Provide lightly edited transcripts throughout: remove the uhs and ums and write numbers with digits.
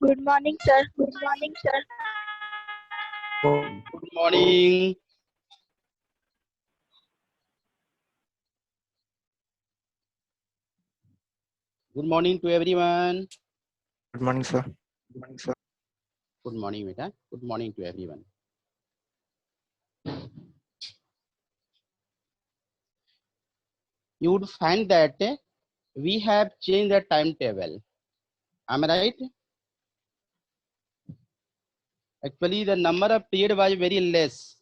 Good morning, sir. Good morning, sir. Good morning. Good morning to everyone. Good morning, sir. Good morning, beta. Good morning to everyone. You would find that we have changed the timetable. Am I right? Actually, the number of period was very less.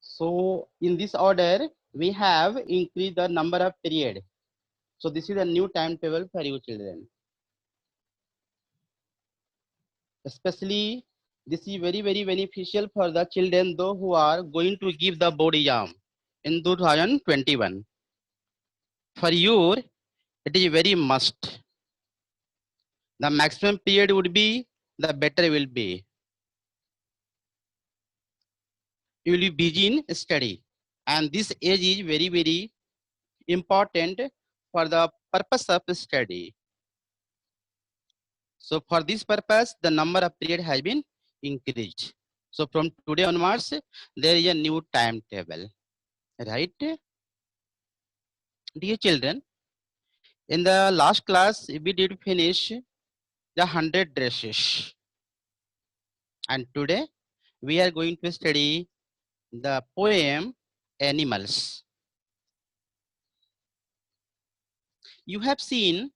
So in this order, we have increased the number of period. So this is a new timetable for you children. Especially this is very beneficial for the children though who are going to give the board exam in 2021. For you, it is very must. The maximum period would be, the better will be. You will be busy in study. And this age is very important for the purpose of study. So for this purpose, the number of period has been increased. So from today onwards, there is a new timetable, right? Dear children, in the last class, we did finish the 100 dresses. And today, we are going to study the poem Animals. You have seen,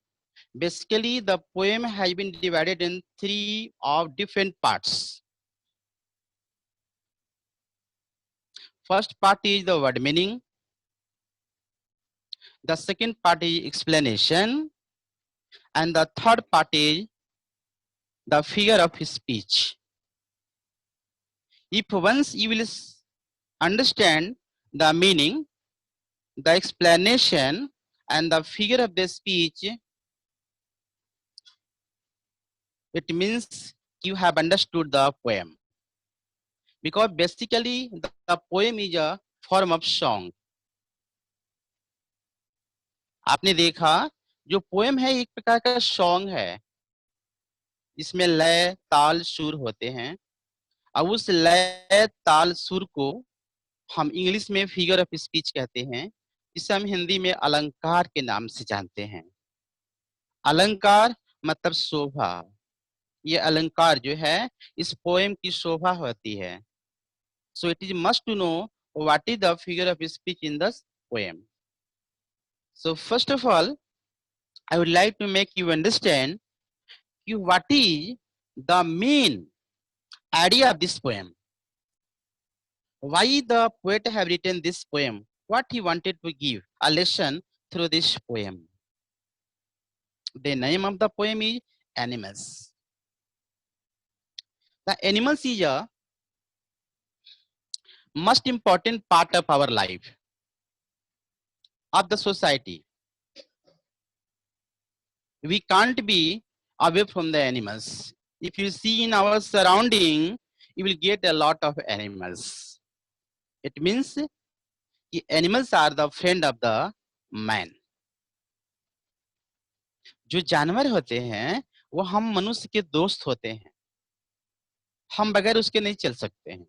basically the poem has been divided in three of different parts. First part is the word meaning. The second part is explanation. And the third part is the figure of speech. If once you will understand the meaning, the explanation, and the figure of the speech, it means you have understood the poem. Because basically the poem is a form of song. आपने देखा जो poem है एक प्रकार का song है जिसमें लय ताल सुर होते हैं। अब उस लय ताल सुर को हम इंग्लिश में फिगर ऑफ स्पीच कहते हैं, जिसे हम हिंदी में अलंकार के नाम से जानते हैं। अलंकार मतलब शोभा। ये अलंकार जो है इस पोएम की शोभा होती है। So it is must to know what is the figure of speech in this poem. So first of all, I would like to make you understand what is the main idea of this poem. Why the poet have written this poem? What he wanted to give a lesson through this poem. The name of the poem is Animals. The animals is a most important part of our life, of the society. We can't be away from the animals. If you see in our surrounding, you will get a lot of animals. It means the animals are the friend of the man. जो जानवर होते हैं वो हम मनुष्य के दोस्त होते हैं। हम बगैर उसके नहीं चल सकते हैं,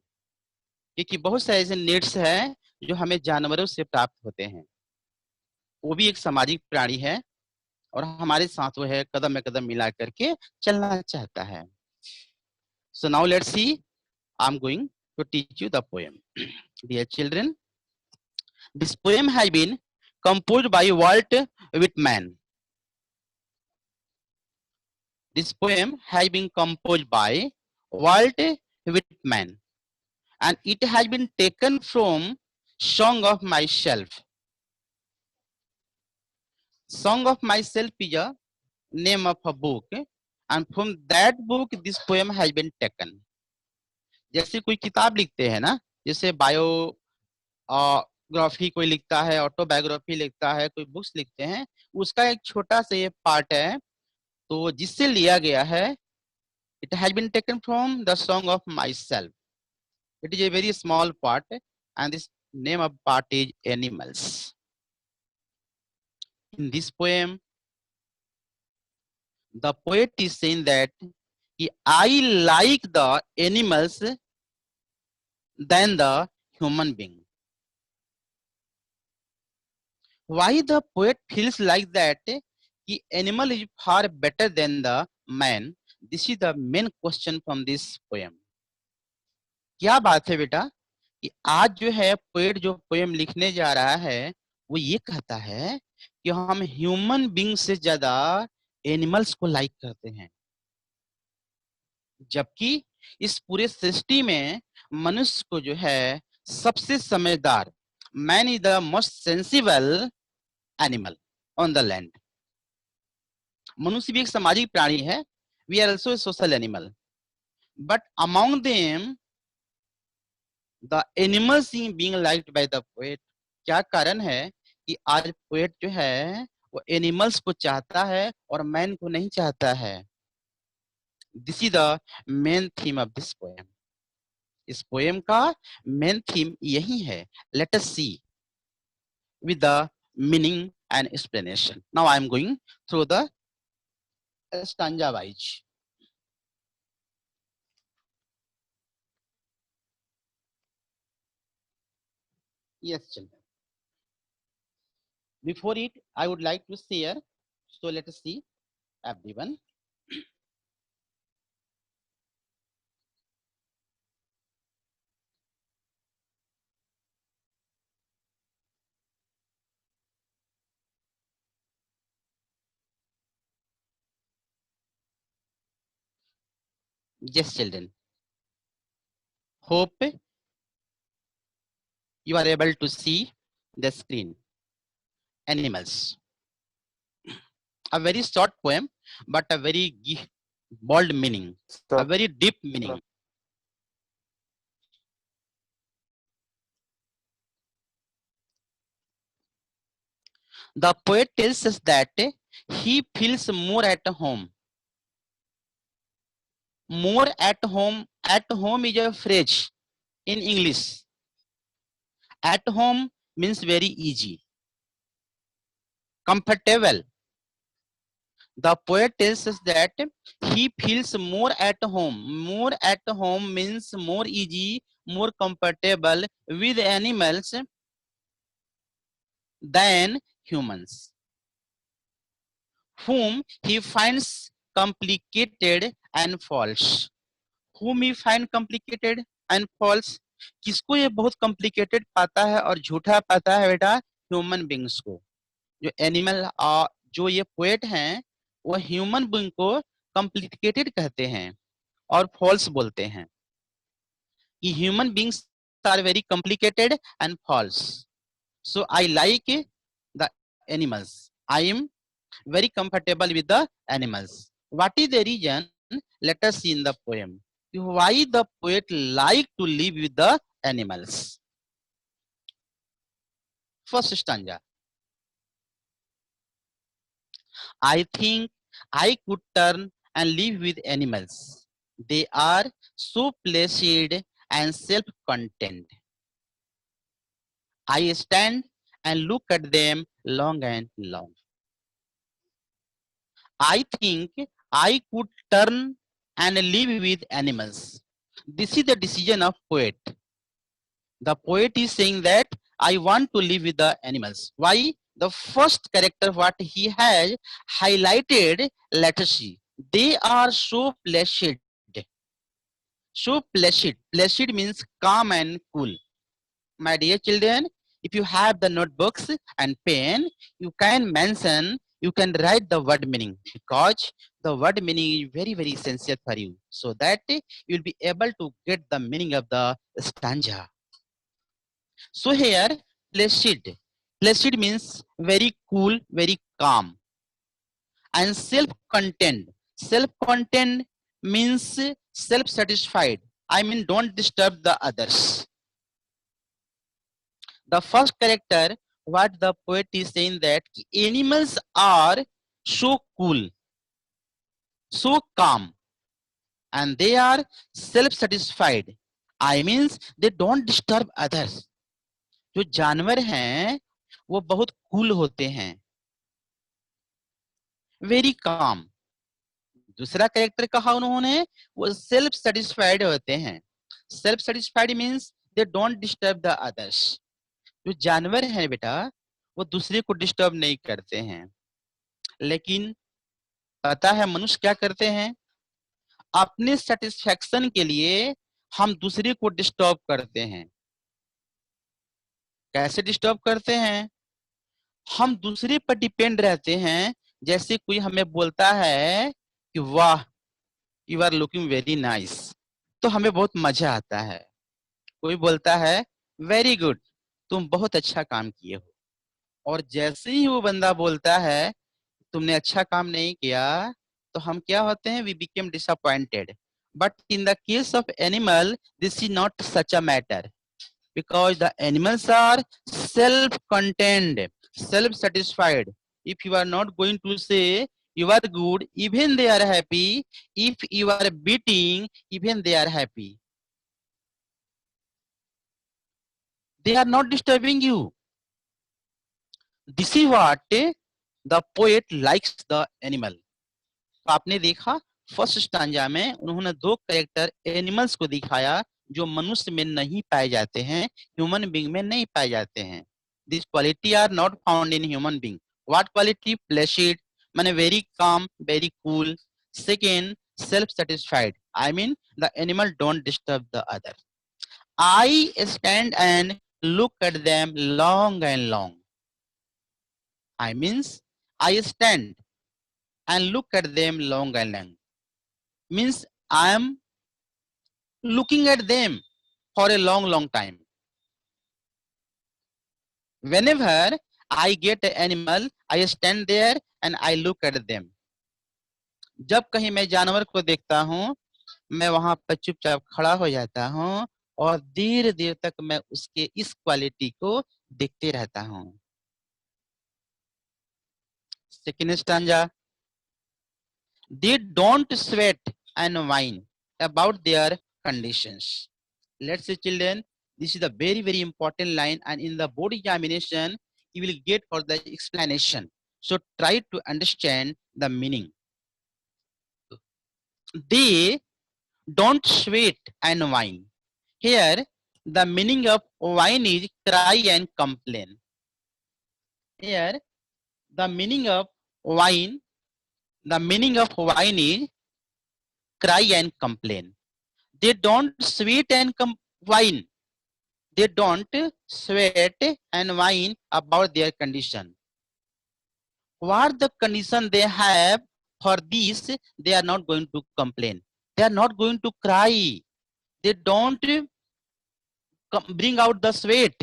क्योंकि बहुत सारे ऐसे नीड्स हैं जो हमें जानवरों से प्राप्त होते हैं। वो भी एक सामाजिक प्राणी है और हमारे साथ वो है कदम में कदम मिला करके चलना चाहता है। So now let's see. I'm going to teach you the poem. Dear children, this poem has been composed by Walt Whitman. This poem has been composed by Walt Whitman, and it has been taken from Song of Myself. Song of Myself is a name of a book, and from that book this poem has been taken. जैसे कोई किताब लिखते हैं ना, जैसे biography कोई लिखता है, ऑटोबायोग्राफी लिखता है, कोई बुक्स लिखते हैं, उसका एक छोटा सा ये पार्ट है, तो जिससे लिया गया है, it has been taken from the Song of Myself. It is a very small part, and this name of part is Animals. In this poem, The poet is saying that I like the animals than the human being. Why the poet feels like that? कि animal is far better than the man. This is the main question from this poem. क्या बात है बेटा कि आज जो है poet जो पोएम लिखने जा रहा है वो ये कहता है कि हम ह्यूमन बींग से ज्यादा एनिमल्स को लाइक करते हैं, जबकि इस पूरे सृष्टि में मनुष्य को जो है सबसे समझदार, man is the most sensible animal on the land. मनुष्य भी एक सामाजिक प्राणी है, we are also a social animal, but among them the animals being liked by the poet. क्या कारण है कि आज पोएट जो है वो एनिमल्स को चाहता है और मैन को नहीं चाहता है? This is the main theme of this poem. इस पोएम का मेन थीम यही है। Let us see with the meaning and explanation. Now I am going through the stanza wise. Yes, children. Before it, I would like to share. So let us see, everyone. Yes, children. Hope you are able to see the screen. Animals. A very short poem, but a very bold meaning, a very deep meaning. The poet tells us that he feels more at home. More at home. At home is a phrase in English. At home means very easy, comfortable. The poet tells us that he feels more at home. More at home means more easy, more comfortable with animals than humans, whom he finds complicated and false. Whom he find complicated and false? किसको ये बहुत complicated पाता है और झूठा पाता है बेटा? ह्यूमन बींग्स को। जो एनिमल जो ये पोएट हैं वो ह्यूमन बींग को कॉम्प्लिकेटेड कहते हैं और फॉल्स बोलते हैं कि human beings are very complicated and false. So I like the animals, I am very comfortable with the animals. What is the reason? Let us see in the poem. Why the poet like to live with the animals? First stanza. I think I could turn and live with animals. They are so placid and self-content. I stand and look at them long and long. I think I could turn and live with animals. This is the decision of poet. The poet is saying that I want to live with the animals. Why? The first character what he has highlighted, let us see. They are so placid. So placid. Placid means calm and cool. My dear children, if you have the notebooks and pen, you can mention, you can write the word meaning, because the word meaning is very, very essential for you, so that you will be able to get the meaning of the stanza. So here, placid. Placid means very cool, very calm. And self-contained. Self-contained means self-satisfied. I mean, don't disturb the others. The first character, what the poet is saying that animals are so cool, so calm, and they are self-satisfied. I means they don't disturb others. जो जानवर हैं वो बहुत cool होते हैं, very calm, दूसरा character कहा उन्होंने, वो सेल्फ सेटिस्फाइड होते हैं। Self satisfied means they don't disturb the others. जो जानवर हैं बेटा, वो दूसरे को डिस्टर्ब नहीं करते हैं। लेकिन पता है मनुष्य क्या करते हैं? अपने सेटिस्फेक्शन के लिए हम दूसरे को डिस्टर्ब करते हैं। कैसे डिस्टर्ब करते हैं? हम दूसरे पर डिपेंड रहते हैं। जैसे कोई हमें बोलता है कि वाह, you are looking very nice, तो हमें बहुत मजा आता है। कोई बोलता है वेरी गुड, तुम बहुत अच्छा काम किए हो। और जैसे ही वो बंदा बोलता है तुमने अच्छा काम नहीं किया, तो हम क्या होते हैं? We became disappointed. But in the case of animal this is not such a matter, because the animals are self-contained, self-satisfied. If you are not going to say you are good, even they are happy. If you are beating, even they are happy. They are not disturbing you. This is what the poet likes the animal. तो आपने देखा first stanza में उन्होंने दो character animals को दिखाया जो मनुष्य में नहीं पाए जाते हैं, ह्यूमन बीइंग में नहीं पाए जाते हैं। This quality are not found in human being. What quality? Placid, माने very calm, very cool. Second, self satisfied, I mean the animal don't disturb the other. I stand and look at them long and long. I means I stand and look at them long and long. Means I am looking at them for a long, long time. Whenever I get an animal, I stand there and I look at them. जब कहीं मैं जानवर को देखता हूँ, मैं वहां पर चुपचाप खड़ा हो जाता हूँ और देर देर तक मैं उसके इस क्वालिटी को देखते रहता हूँ। Second stanza, they don't sweat and whine about their conditions. Let's say children, this is a very very important line, and in the board examination you will get for the explanation. So try to understand the meaning. They don't sweat and whine. Here the meaning of whine is cry and complain. Here the meaning of whine, the meaning of whine is cry and complain. They don't sweat and whine. They don't sweat and whine about their condition. What the condition they have, for this they are not going to complain. They are not going to cry. They don't bring out the sweat.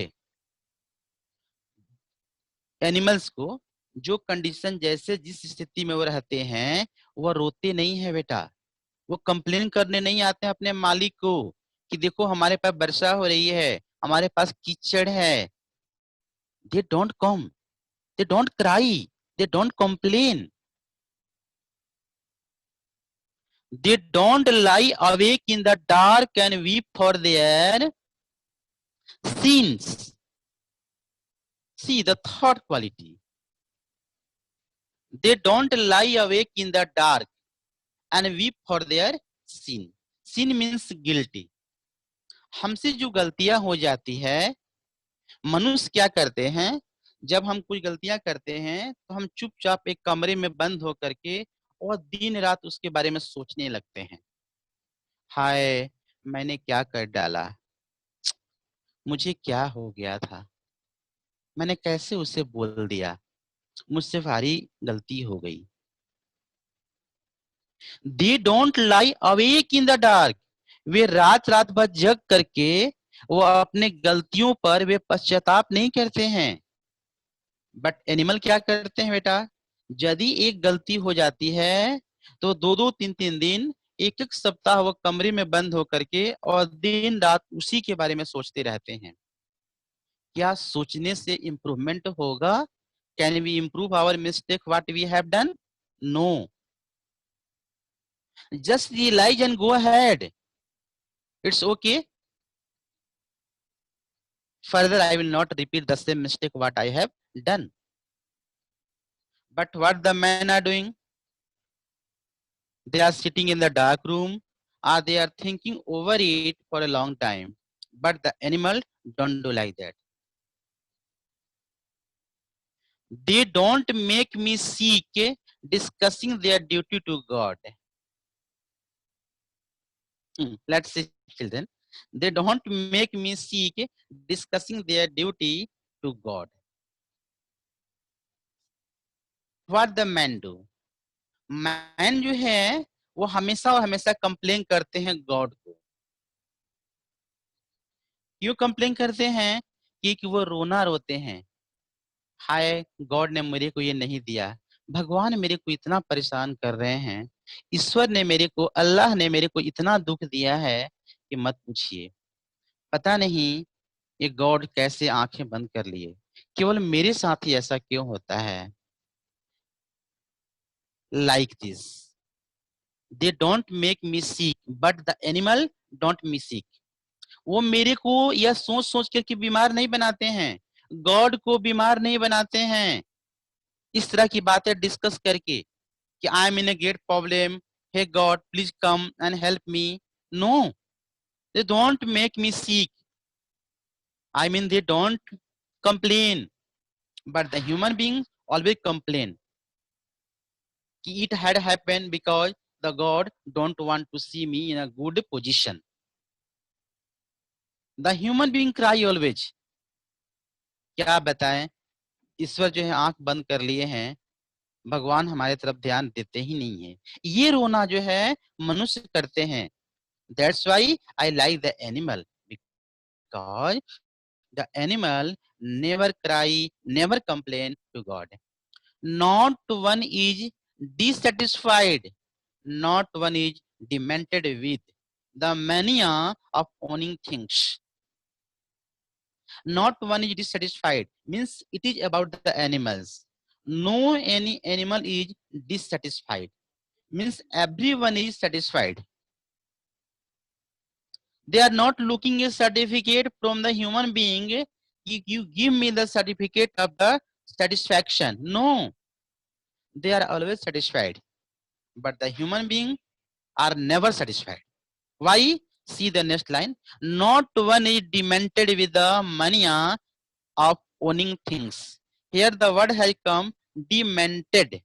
Animals को जो condition जैसे जिस स्थिति में वो रहते हैं, वो रोते नहीं है बेटा। वो कंप्लेन करने नहीं आते हैं अपने मालिक को कि देखो हमारे पास वर्षा हो रही है, हमारे पास कीचड़ है। They don't come, they don't cry, they don't complain. They don't lie awake in the dark and weep for their sins. See the third quality. They don't lie awake in the dark and weep for their sin. Sin means guilty. हमसे जो गलतियां हो जाती है, मनुष्य क्या करते हैं? जब हम कुछ गलतियां करते हैं तो हम चुपचाप एक कमरे में बंद होकर के और दिन रात उसके बारे में सोचने लगते हैं। हाय, मैंने क्या कर डाला, मुझे क्या हो गया था, मैंने कैसे उसे बोल दिया, मुझसे भारी गलती हो गई। They don't lie awake in the dark. वे रात रात भर जग करके वो अपने गलतियों पर वे पश्चाताप नहीं करते हैं। बट एनिमल क्या करते हैं बेटा? यदि एक गलती हो जाती है तो दो दो तीन तीन दिन, एक एक सप्ताह वो कमरे में बंद होकर के और दिन रात उसी के बारे में सोचते रहते हैं। क्या सोचने से इंप्रूवमेंट होगा? Can we improve our mistake what we have done? No. Just realize and go ahead. It's okay. Further, I will not repeat the same mistake what I have done. But what the men are doing? They are sitting in the dark room, or they are thinking over it for a long time. But the animal don't do like that. They don't make me seek discussing their duty to God. Let's see, children. They don't make me seek discussing their duty to God. What the man do? Man जो है वो हमेशा और हमेशा complain करते हैं God को। क्यों कंप्लेन करते हैं? कि वो रोना रोते हैं, हाय गॉड ने मेरे को ये नहीं दिया, भगवान मेरे को इतना परेशान कर रहे हैं, ईश्वर ने मेरे को, अल्लाह ने मेरे को इतना दुख दिया है कि मत पूछिए। पता नहीं ये गॉड कैसे आंखें बंद कर लिए, केवल मेरे साथ ही ऐसा क्यों होता है। Like this they don't make me sick but the animal don't me sick. वो मेरे को यह सोच सोच कर के बीमार नहीं बनाते हैं, गॉड को बीमार नहीं बनाते हैं इस तरह की बातें डिस्कस करके कि I am in a great problem, hey god please come and help me. No, they don't make me sick, I mean they don't complain, but the human being always complain कि it had happened because the god don't want to see me in a good position. The human being cry always. क्या बताएं, ईश्वर जो है आंख बंद कर लिए हैं, भगवान हमारे तरफ ध्यान देते ही नहीं है। ये रोना जो है मनुष्य करते हैं। That's why I like the animal, because the animal never cry, never complain to God. Not one is dissatisfied, not one is demented with the mania of owning things. Not one is dissatisfied means it is about the animals. No any animal is dissatisfied means everyone is satisfied. They are not looking a certificate from the human being. You give me the certificate of the satisfaction. No, they are always satisfied, but the human being are never satisfied. Why? See the next line. Not one is demented with the mania of owning things. Here the word has come demented.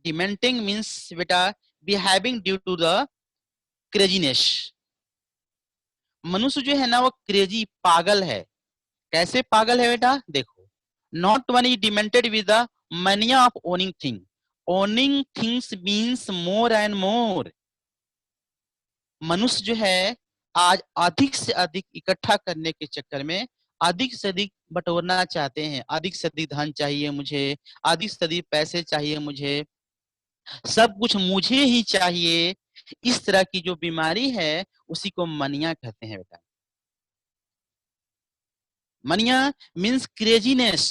Dementing means beta behaving due to the craziness. मनुष्य जो है ना वो crazy, पागल है। कैसे पागल है बेटा? देखो, not one is demented with the mania of owning thing. Owning things means more and more. मनुष्य जो है आज अधिक से अधिक इकट्ठा करने के चक्कर में अधिक से अधिक बटोरना चाहते हैं, अधिक से अधिक धन चाहिए मुझे, अधिक से अधिक पैसे चाहिए मुझे, सब कुछ मुझे ही चाहिए। इस तरह की जो बीमारी है उसी को मनिया कहते हैं बेटा। मनिया मीन्स क्रेजीनेस,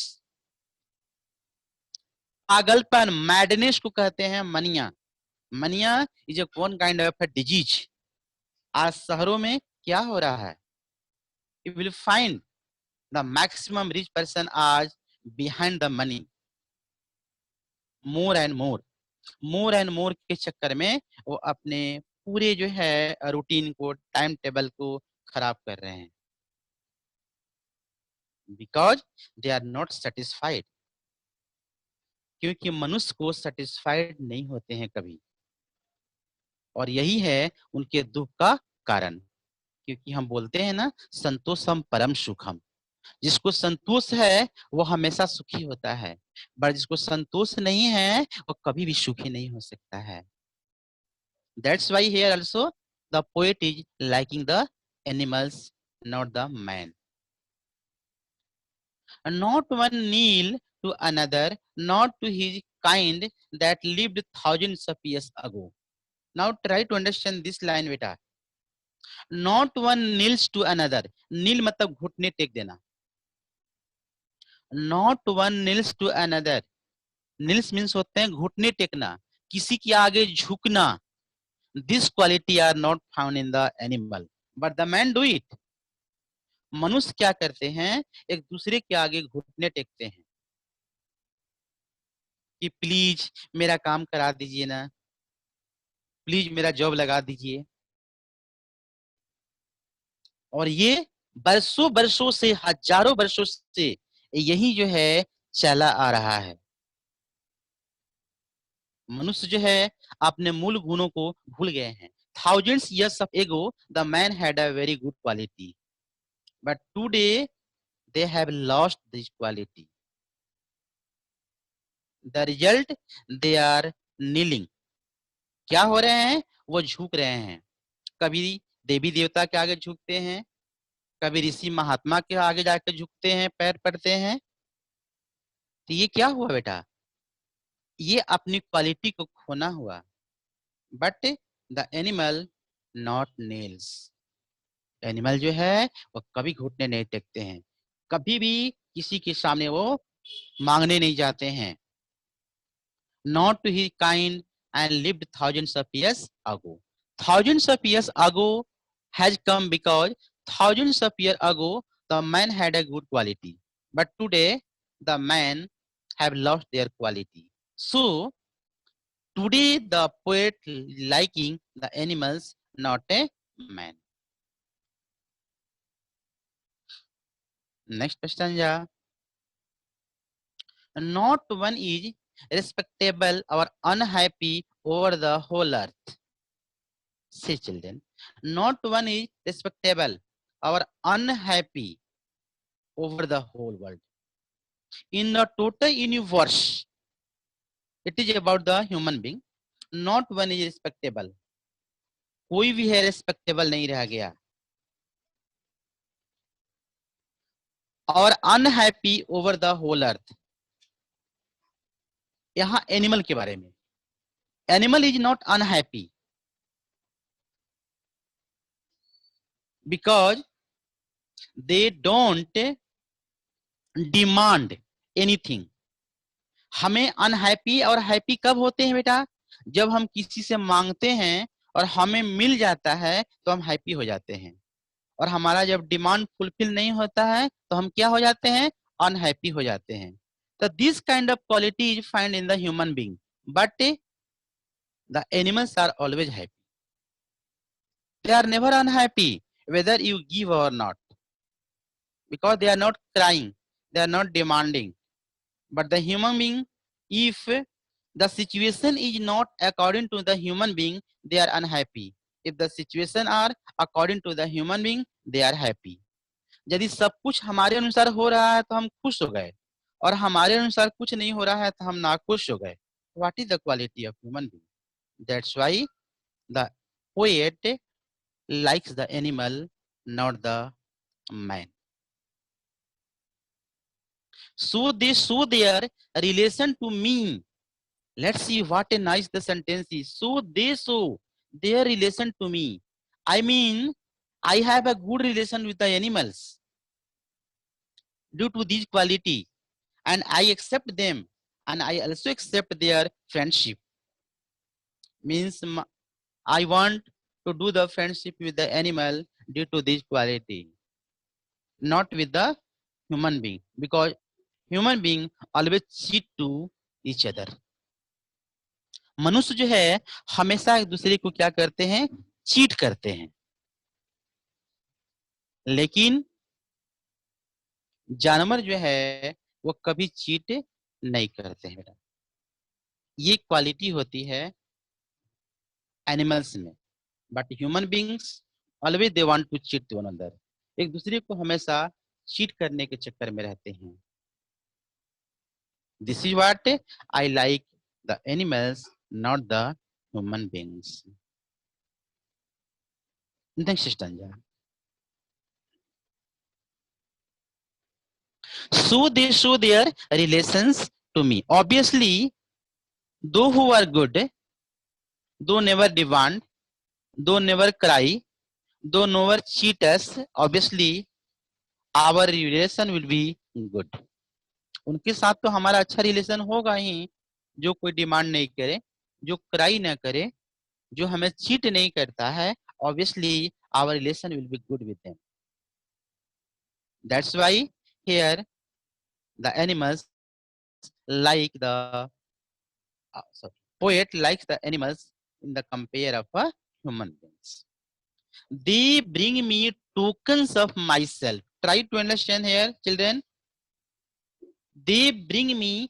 पागलपन, मैडनेस को कहते हैं mania. Mania is a one kind of a disease. आज शहरों में क्या हो रहा है? You will find the maximum rich person आज behind the money, more and more, more and more के चक्कर में वो अपने पूरे जो है रूटीन को, टाइम टेबल को खराब कर रहे हैं। Because they are not satisfied, क्योंकि मनुष्य को सेटिस्फाइड नहीं होते हैं कभी, और यही है उनके दुख का कारण। क्योंकि हम बोलते हैं ना, संतोषम परम सुखम। जिसको संतोष है वो हमेशा सुखी होता है, पर जिसको संतोष नहीं है वो कभी भी सुखी नहीं हो सकता है। That's why here also the poet is liking the animals, not the man. Not one kneel to another, not to his kind that lived thousands of years ago. Now try to understand this line beta. Not one kneels to another. Kneel मतलब घुटने take देना. Not one kneels to another. Kneels means होते हैं घुटने टेकना, किसी के आगे झुकना. This quality are not found in the animal, but the man do it. मनुष्य क्या करते हैं? एक दूसरे के आगे घुटने टेकते हैं कि प्लीज मेरा काम करा दीजिए ना, प्लीज मेरा जॉब लगा दीजिए। और ये बरसों बरसों से, हजारों वर्षों से यही जो है चला आ रहा है। मनुष्य जो है अपने मूल गुणों को भूल गए हैं। Thousands years ago the man had a very good quality, but today they have lost this quality. The result, they are kneeling. क्या हो रहे हैं? वो झुक रहे हैं। कभी देवी देवता के आगे झुकते हैं, कभी ऋषि महात्मा के आगे जाकर झुकते हैं, पैर पड़ते हैं। तो ये क्या हुआ बेटा? ये अपनी क्वालिटी को खोना हुआ। But the animal not nails. Animal जो है वो कभी घुटने नहीं टेकते हैं, कभी भी किसी के सामने वो मांगने नहीं जाते हैं। Not to his kind and lived thousands of years ago. Thousands of years ago has come because thousands of years ago the man had a good quality, but today the man have lost their quality. So today the poet liking the animals, not a man. Next question, yeah. Not one is respectable or unhappy over the whole earth. Say children, not one is respectable or unhappy over the whole world. In the total universe, it is about the human being. Not one is respectable. कोई भी है respectable नहीं रह गया। और unhappy over the whole earth. यहाँ animal के बारे में। Animal is not unhappy because they don't demand anything. हमें अनहैप्पी और हैप्पी कब होते हैं बेटा? जब हम किसी से मांगते हैं और हमें मिल जाता है तो हम हैप्पी हो जाते हैं, और हमारा जब डिमांड फुलफिल नहीं होता है तो हम क्या हो जाते हैं? अनहैप्पी हो जाते हैं। तो this kind of quality is find in the human being, but the animals are always happy. They are never unhappy whether you give or not, because they are not crying, they are not demanding. But the human being, if the situation is not according to the human being, they are unhappy. If the situation are according to the human being, they are happy. यदि सब कुछ हमारे अनुसार हो रहा है तो हम खुश हो गए, और हमारे अनुसार कुछ नहीं हो रहा है तो हम नाखुश हो गए। What is the quality of human being? That's why the poet likes the animal, not the man. So they show their relation to me. Let's see what a nice the sentence is. So they show their relation to me. I mean, I have a good relation with the animals due to this quality, and I accept them, and I also accept their friendship. Means I want to do the friendship with the animal due to this quality, not with the human being, because human being always cheat to each other. मनुष्य जो है हमेशा एक दूसरे को क्या करते हैं? चीट करते हैं। लेकिन जानवर जो है वो कभी चीट नहीं करते हैं बेटा। ये क्वालिटी होती है एनिमल्स में, but human beings always they want to cheat one another. एक दूसरे को हमेशा चीट करने के चक्कर में रहते हैं। This is what I like the animals, not the human beings. Next stanza. So they show their relations to me. Obviously, those who are good, those never demand, those never cry, those never cheat us, obviously our relation will be good. उनके साथ तो हमारा अच्छा relation होगा ही, जो कोई demand नहीं करे, जो क्राई ना करे, जो हमें चीट नहीं करता है, obviously our relation will be good with them. That's why here the animals like the poet likes the animals in the compare of a human beings. They bring me tokens of myself. Try to understand here, children. They bring me